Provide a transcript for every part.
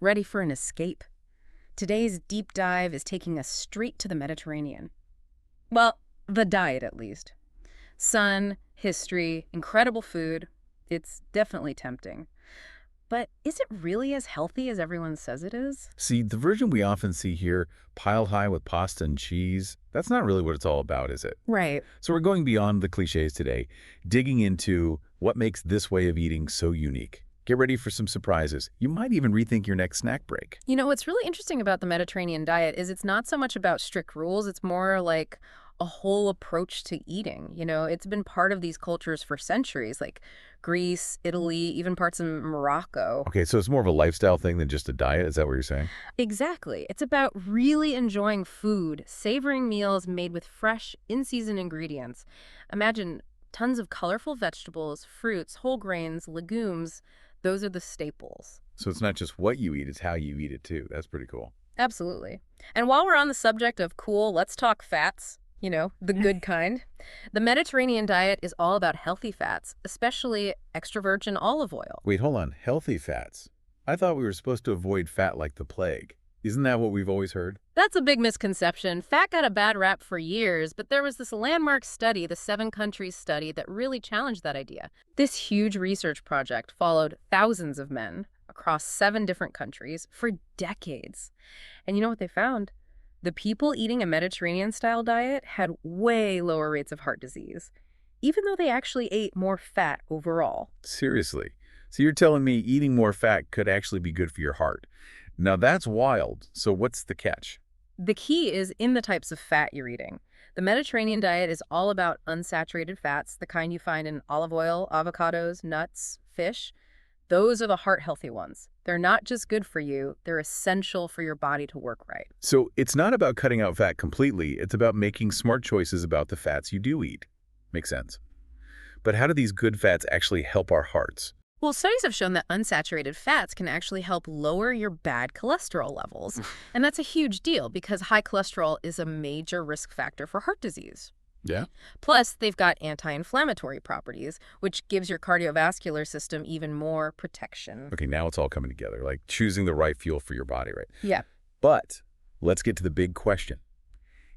Ready for an escape? Today's deep dive is taking us straight to the Mediterranean. Well, the diet at least. Sun, history, incredible food. It's definitely tempting. But is it really as healthy as everyone says it is? See, the version we often see here, piled high with pasta and cheese, that's not really what it's all about, is it? Right. So we're going beyond the cliches today, digging into what makes this way of eating so unique. Get ready for some surprises. You might even rethink your next snack break. You know, what's really interesting about the Mediterranean diet is it's not so much about strict rules, it's more like a whole approach to eating. It's been part of these cultures for centuries, like Greece, Italy, even parts of Morocco. Okay, so it's more of a lifestyle thing than just a diet, is that what you're saying? Exactly. It's about really enjoying food, savoring meals made with fresh, in-season ingredients. Imagine tons of colorful vegetables, fruits, whole grains, legumes. Those are the staples. So it's not just what you eat, it's how you eat it too. That's pretty cool. Absolutely. And while we're on the subject of cool, let's talk fats, the good kind. The Mediterranean diet is all about healthy fats, especially extra virgin olive oil. Wait, hold on. Healthy fats. I thought we were supposed to avoid fat like the plague. Isn't that what we've always heard? That's a big misconception. Fat got a bad rap for years, but there was this landmark study, the 7 countries study, that really challenged that idea. This huge research project followed thousands of men across 7 different countries for decades. And you know what they found? The people eating a Mediterranean-style diet had way lower rates of heart disease, even though they actually ate more fat overall. Seriously. So you're telling me eating more fat could actually be good for your heart. Now that's wild. So what's the catch? The key is in the types of fat you're eating. The Mediterranean diet is all about unsaturated fats, the kind you find in olive oil, avocados, nuts, fish. Those are the heart-healthy ones. They're not just good for you, they're essential for your body to work right. So it's not about cutting out fat completely. It's about making smart choices about the fats you do eat. Makes sense. But how do these good fats actually help our hearts? Well, studies have shown that unsaturated fats can actually help lower your bad cholesterol levels. And that's a huge deal because high cholesterol is a major risk factor for heart disease. Yeah? Plus, they've got anti-inflammatory properties, which gives your cardiovascular system even more protection. Okay, now it's all coming together, like choosing the right fuel for your body, right? Yeah. But let's get to the big question.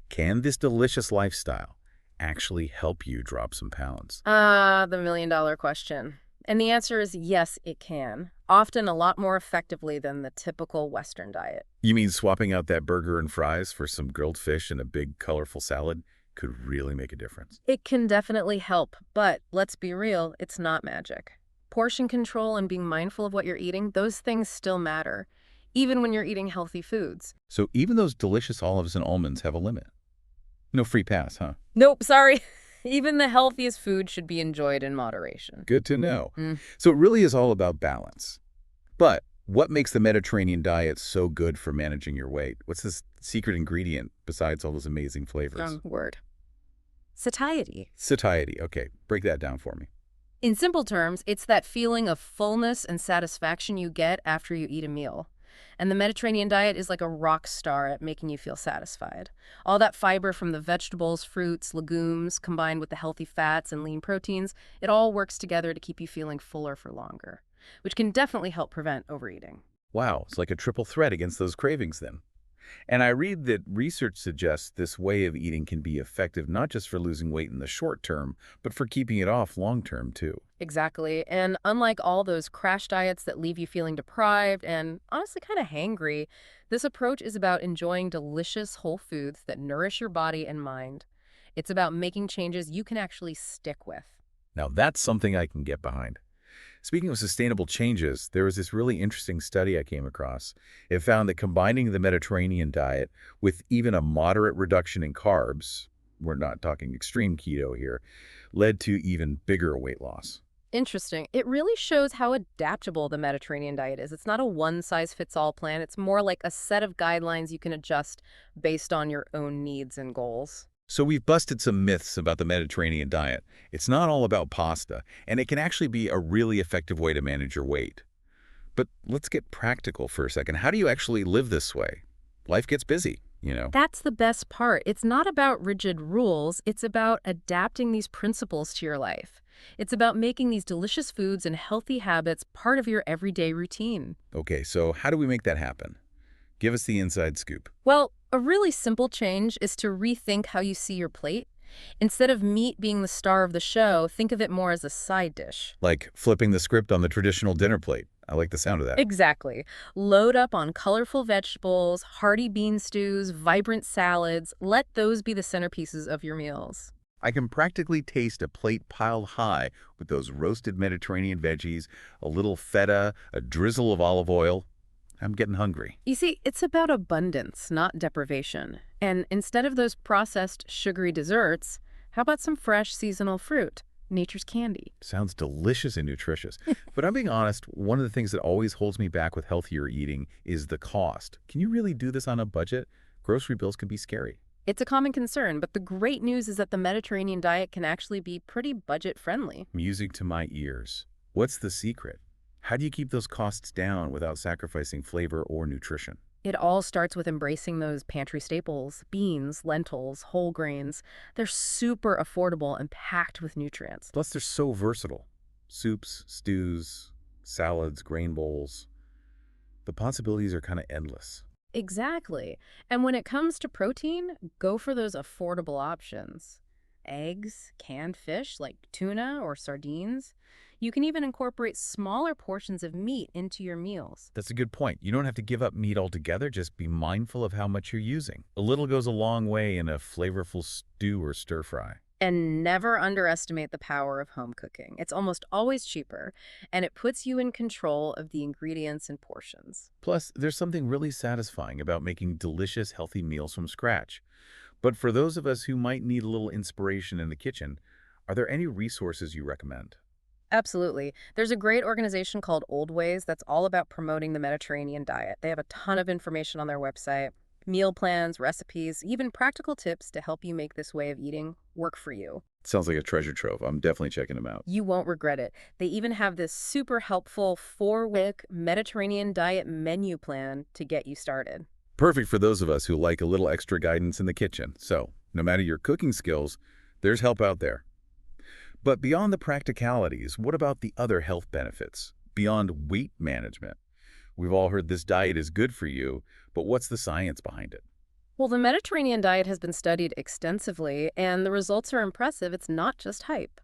Can this delicious lifestyle actually help you drop some pounds? The million-dollar question. And the answer is yes, it can. Often a lot more effectively than the typical Western diet. You mean swapping out that burger and fries for some grilled fish and a big, colorful salad could really make a difference? It can definitely help, but let's be real, it's not magic. Portion control and being mindful of what you're eating, those things still matter, even when you're eating healthy foods. So even those delicious olives and almonds have a limit. No free pass, huh? Nope, sorry. Even the healthiest food should be enjoyed in moderation. Good to know. Mm. So it really is all about balance. But what makes the Mediterranean diet so good for managing your weight? What's this secret ingredient besides all those amazing flavors? Strong word. Satiety. Satiety. Okay, break that down for me. In simple terms, it's that feeling of fullness and satisfaction you get after you eat a meal. And the Mediterranean diet is like a rock star at making you feel satisfied. All that fiber from the vegetables, fruits, legumes, combined with the healthy fats and lean proteins, it all works together to keep you feeling fuller for longer, which can definitely help prevent overeating. Wow, it's like a triple threat against those cravings then. And I read that research suggests this way of eating can be effective not just for losing weight in the short term, but for keeping it off long term too. Exactly. And unlike all those crash diets that leave you feeling deprived and honestly kind of hangry, this approach is about enjoying delicious whole foods that nourish your body and mind. It's about making changes you can actually stick with. Now that's something I can get behind. Speaking of sustainable changes, there was this really interesting study I came across. It found that combining the Mediterranean diet with even a moderate reduction in carbs, we're not talking extreme keto here, led to even bigger weight loss. Interesting. It really shows how adaptable the Mediterranean diet is. It's not a one-size-fits-all plan. It's more like a set of guidelines you can adjust based on your own needs and goals. So we've busted some myths about the Mediterranean diet. It's not all about pasta, and it can actually be a really effective way to manage your weight. But let's get practical for a second. How do you actually live this way? Life gets busy. you know? That's the best part. It's not about rigid rules. It's about adapting these principles to your life. It's about making these delicious foods and healthy habits part of your everyday routine. Okay, so how do we make that happen? Give us the inside scoop. Well, a really simple change is to rethink how you see your plate. Instead of meat being the star of the show, think of it more as a side dish. Like flipping the script on the traditional dinner plate. I like the sound of that. Exactly. Load up on colorful vegetables, hearty bean stews, vibrant salads. Let those be the centerpieces of your meals. I can practically taste a plate piled high with those roasted Mediterranean veggies, a little feta, a drizzle of olive oil. I'm getting hungry. You see, it's about abundance, not deprivation. And instead of those processed, sugary desserts, how about some fresh seasonal fruit? Nature's candy. Sounds delicious and nutritious. But I'm being honest, one of the things that always holds me back with healthier eating is the cost. Can you really do this on a budget? Grocery bills can be scary. It's a common concern, but the great news is that the Mediterranean diet can actually be pretty budget-friendly. Music to my ears. What's the secret? How do you keep those costs down without sacrificing flavor or nutrition? It all starts with embracing those pantry staples, beans, lentils, whole grains. They're super affordable and packed with nutrients. Plus, they're so versatile. Soups, stews, salads, grain bowls. The possibilities are kind of endless. Exactly. And when it comes to protein, go for those affordable options. Eggs, canned fish like tuna or sardines. You can even incorporate smaller portions of meat into your meals. That's a good point. You don't have to give up meat altogether, just be mindful of how much you're using. A little goes a long way in a flavorful stew or stir fry. And never underestimate the power of home cooking. It's almost always cheaper, and it puts you in control of the ingredients and portions. Plus, there's something really satisfying about making delicious, healthy meals from scratch. But for those of us who might need a little inspiration in the kitchen, are there any resources you recommend? Absolutely. There's a great organization called Old Ways that's all about promoting the Mediterranean diet. They have a ton of information on their website, meal plans, recipes, even practical tips to help you make this way of eating work for you. Sounds like a treasure trove. I'm definitely checking them out. You won't regret it. They even have this super helpful 4-week Mediterranean diet menu plan to get you started. Perfect for those of us who like a little extra guidance in the kitchen. So, no matter your cooking skills, there's help out there. But beyond the practicalities, what about the other health benefits? Beyond weight management? We've all heard this diet is good for you, but what's the science behind it? Well, the Mediterranean diet has been studied extensively, and the results are impressive. It's not just hype.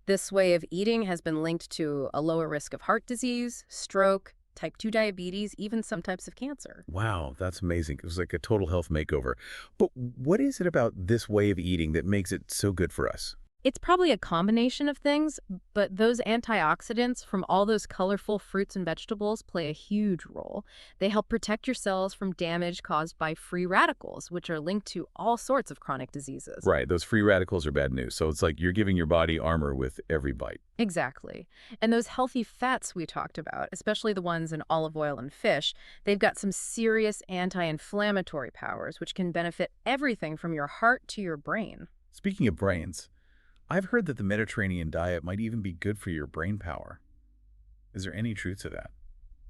This way of eating has been linked to a lower risk of heart disease, stroke, type 2 diabetes, even some types of cancer. Wow, that's amazing. It was like a total health makeover. But what is it about this way of eating that makes it so good for us? It's probably a combination of things, but those antioxidants from all those colorful fruits and vegetables play a huge role. They help protect your cells from damage caused by free radicals, which are linked to all sorts of chronic diseases. Right, those free radicals are bad news. So it's like you're giving your body armor with every bite. Exactly. And those healthy fats we talked about, especially the ones in olive oil and fish, they've got some serious anti-inflammatory powers, which can benefit everything from your heart to your brain. Speaking of brains, I've heard that the Mediterranean diet might even be good for your brain power. Is there any truth to that?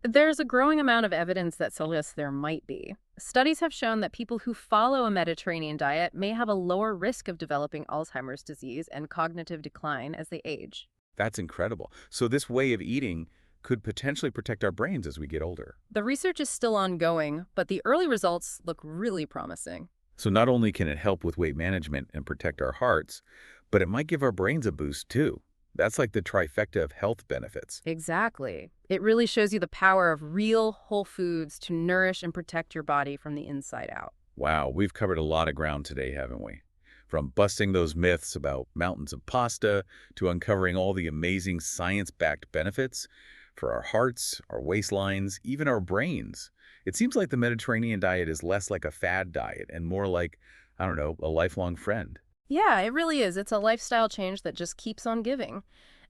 There's a growing amount of evidence that suggests there might be. Studies have shown that people who follow a Mediterranean diet may have a lower risk of developing Alzheimer's disease and cognitive decline as they age. That's incredible. So this way of eating could potentially protect our brains as we get older. The research is still ongoing, but the early results look really promising. So not only can it help with weight management and protect our hearts, but it might give our brains a boost too. That's like the trifecta of health benefits. Exactly. It really shows you the power of real whole foods to nourish and protect your body from the inside out. Wow, we've covered a lot of ground today, haven't we? From busting those myths about mountains of pasta to uncovering all the amazing science-backed benefits for our hearts, our waistlines, even our brains. It seems like the Mediterranean diet is less like a fad diet and more like, I don't know, a lifelong friend. Yeah, it really is. It's a lifestyle change that just keeps on giving.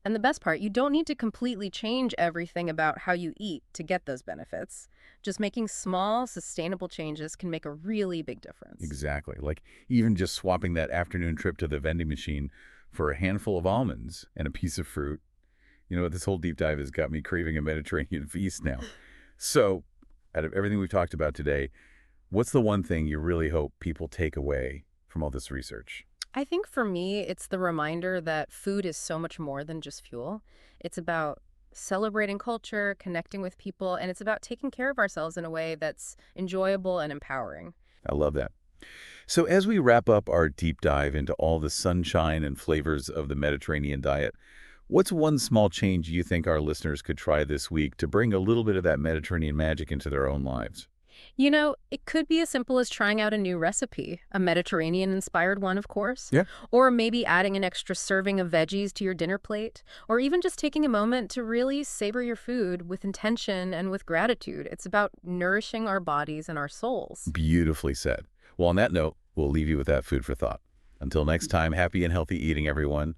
And the best part, you don't need to completely change everything about how you eat to get those benefits. Just making small, sustainable changes can make a really big difference. Exactly. Like even just swapping that afternoon trip to the vending machine for a handful of almonds and a piece of fruit. You know, this whole deep dive has got me craving a Mediterranean feast now. So, out of everything we've talked about today, What's the one thing you really hope people take away from all this research? I think for me, it's the reminder that food is so much more than just fuel. It's about celebrating culture, connecting with people, and it's about taking care of ourselves in a way that's enjoyable and empowering. I love that. So as we wrap up our deep dive into all the sunshine and flavors of the Mediterranean diet, what's one small change you think our listeners could try this week to bring a little bit of that Mediterranean magic into their own lives? It could be as simple as trying out a new recipe, a Mediterranean-inspired one, of course, Yeah. or maybe adding an extra serving of veggies to your dinner plate, or even just taking a moment to really savor your food with intention and with gratitude. It's about nourishing our bodies and our souls. Beautifully said. Well, on that note, we'll leave you with that food for thought. Until next time, happy and healthy eating, everyone.